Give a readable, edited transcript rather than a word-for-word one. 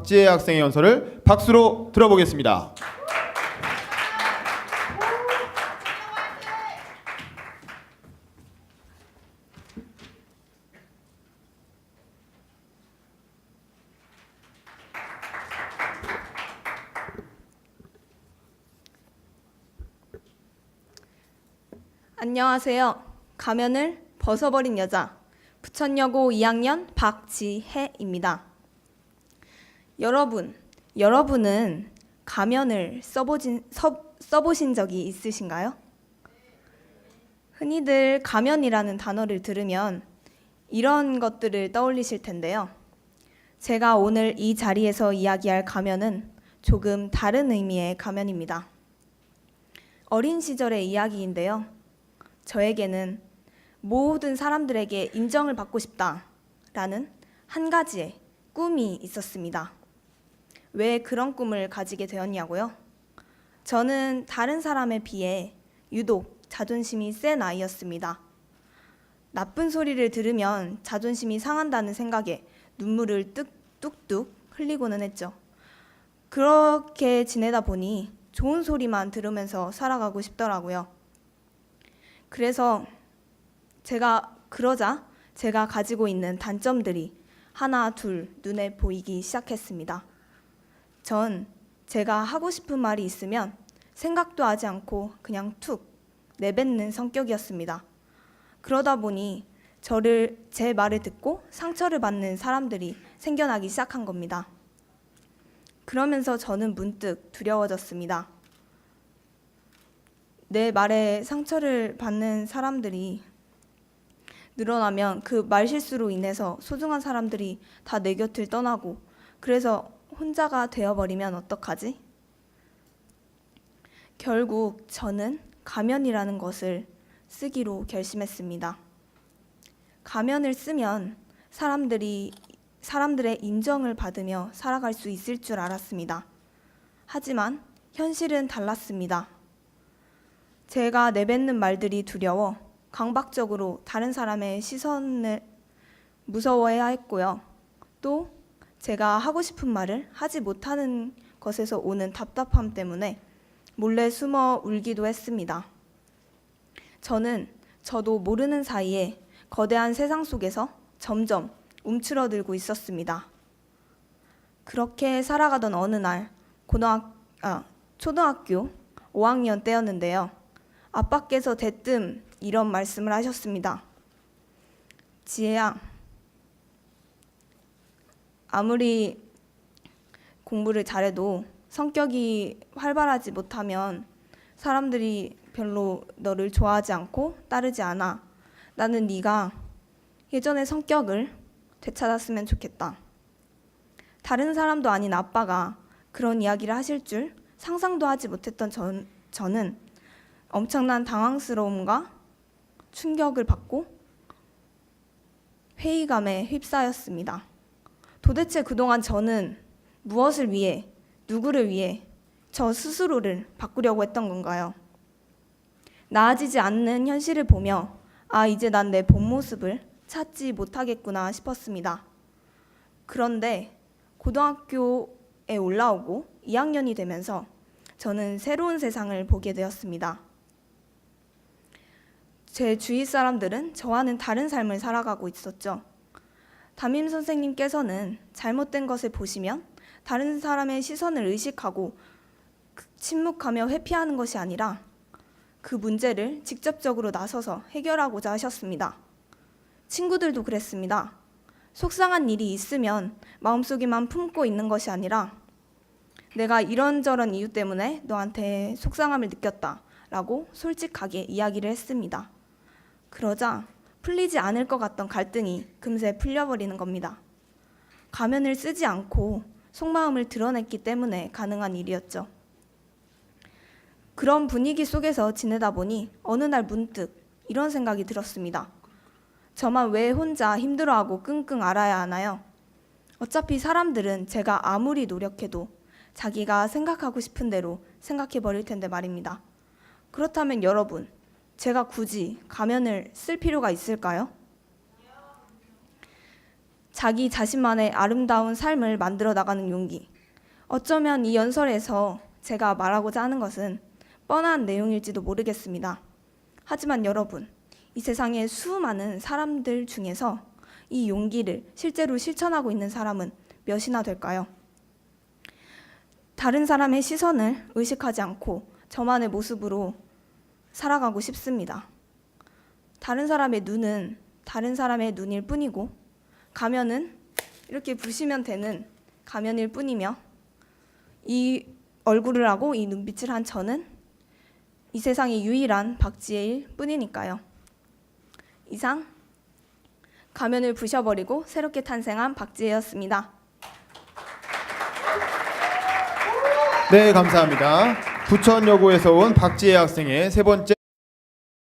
박지혜 학생의 연설을 박수로 들어보겠습니다. 안녕하세요. 가면을 벗어버린 여자, 부천여고 2학년 박지혜입니다. 여러분은 가면을 써보신 적이 있으신가요? 흔히들 가면이라는 단어를 들으면 이런 것들을 떠올리실 텐데요. 제가 오늘 이 자리에서 이야기할 가면은 조금 다른 의미의 가면입니다. 어린 시절의 이야기인데요. 저에게는 모든 사람들에게 인정을 받고 싶다라는 한 가지의 꿈이 있었습니다. 왜 그런 꿈을 가지게 되었냐고요? 저는 다른 사람에 비해 유독 자존심이 센 아이였습니다. 나쁜 소리를 들으면 자존심이 상한다는 생각에 눈물을 뚝뚝 흘리고는 했죠. 그렇게 지내다 보니 좋은 소리만 들으면서 살아가고 싶더라고요. 그래서 제가 가지고 있는 단점들이 하나 둘 눈에 보이기 시작했습니다. 전 제가 하고 싶은 말이 있으면 생각도 하지 않고 그냥 툭 내뱉는 성격이었습니다. 그러다 보니 제 말을 듣고 상처를 받는 사람들이 생겨나기 시작한 겁니다. 그러면서 저는 문득 두려워졌습니다. 내 말에 상처를 받는 사람들이 늘어나면 그 말실수로 인해서 소중한 사람들이 다 내 곁을 떠나고 그래서 혼자가 되어버리면 어떡하지? 결국 저는 가면이라는 것을 쓰기로 결심했습니다. 가면을 쓰면 사람들의 인정을 받으며 살아갈 수 있을 줄 알았습니다. 하지만 현실은 달랐습니다. 제가 내뱉는 말들이 두려워 강박적으로 다른 사람의 시선을 무서워해야 했고요. 또 제가 하고 싶은 말을 하지 못하는 것에서 오는 답답함 때문에 몰래 숨어 울기도 했습니다. 저도 모르는 사이에 거대한 세상 속에서 점점 움츠러들고 있었습니다. 그렇게 살아가던 어느 날 초등학교 5학년 때였는데요. 아빠께서 대뜸 이런 말씀을 하셨습니다. 지혜야, 아무리 공부를 잘해도 성격이 활발하지 못하면 사람들이 별로 너를 좋아하지 않고 따르지 않아. 나는 네가 예전의 성격을 되찾았으면 좋겠다. 다른 사람도 아닌 아빠가 그런 이야기를 하실 줄 상상도 하지 못했던 저는 엄청난 당황스러움과 충격을 받고 회의감에 휩싸였습니다. 도대체 그동안 저는 무엇을 위해, 누구를 위해 저 스스로를 바꾸려고 했던 건가요? 나아지지 않는 현실을 보며 이제 난 내 본 모습을 찾지 못하겠구나 싶었습니다. 그런데 고등학교에 올라오고 2학년이 되면서 저는 새로운 세상을 보게 되었습니다. 제 주위 사람들은 저와는 다른 삶을 살아가고 있었죠. 담임 선생님께서는 잘못된 것을 보시면 다른 사람의 시선을 의식하고 침묵하며 회피하는 것이 아니라 그 문제를 직접적으로 나서서 해결하고자 하셨습니다. 친구들도 그랬습니다. 속상한 일이 있으면 마음속에만 품고 있는 것이 아니라 내가 이런저런 이유 때문에 너한테 속상함을 느꼈다라고 솔직하게 이야기를 했습니다. 그러자 풀리지 않을 것 같던 갈등이 금세 풀려버리는 겁니다. 가면을 쓰지 않고 속마음을 드러냈기 때문에 가능한 일이었죠. 그런 분위기 속에서 지내다 보니 어느 날 문득 이런 생각이 들었습니다. 저만 왜 혼자 힘들어하고 끙끙 앓아야 하나요? 어차피 사람들은 제가 아무리 노력해도 자기가 생각하고 싶은 대로 생각해 버릴 텐데 말입니다. 그렇다면 여러분, 제가 굳이 가면을 쓸 필요가 있을까요? 자기 자신만의 아름다운 삶을 만들어 나가는 용기. 어쩌면 이 연설에서 제가 말하고자 하는 것은 뻔한 내용일지도 모르겠습니다. 하지만 여러분, 이 세상의 수많은 사람들 중에서 이 용기를 실제로 실천하고 있는 사람은 몇이나 될까요? 다른 사람의 시선을 의식하지 않고 저만의 모습으로 살아가고 싶습니다. 다른 사람의 눈은 다른 사람의 눈일 뿐이고 가면은 이렇게 부시면 되는 가면일 뿐이며 이 얼굴을 하고 이 눈빛을 한 저는 이 세상의 유일한 박지혜일 뿐이니까요. 이상 가면을 부셔버리고 새롭게 탄생한 박지혜였습니다. 네, 감사합니다. 부천여고에서 온 박지혜 학생의 세 번째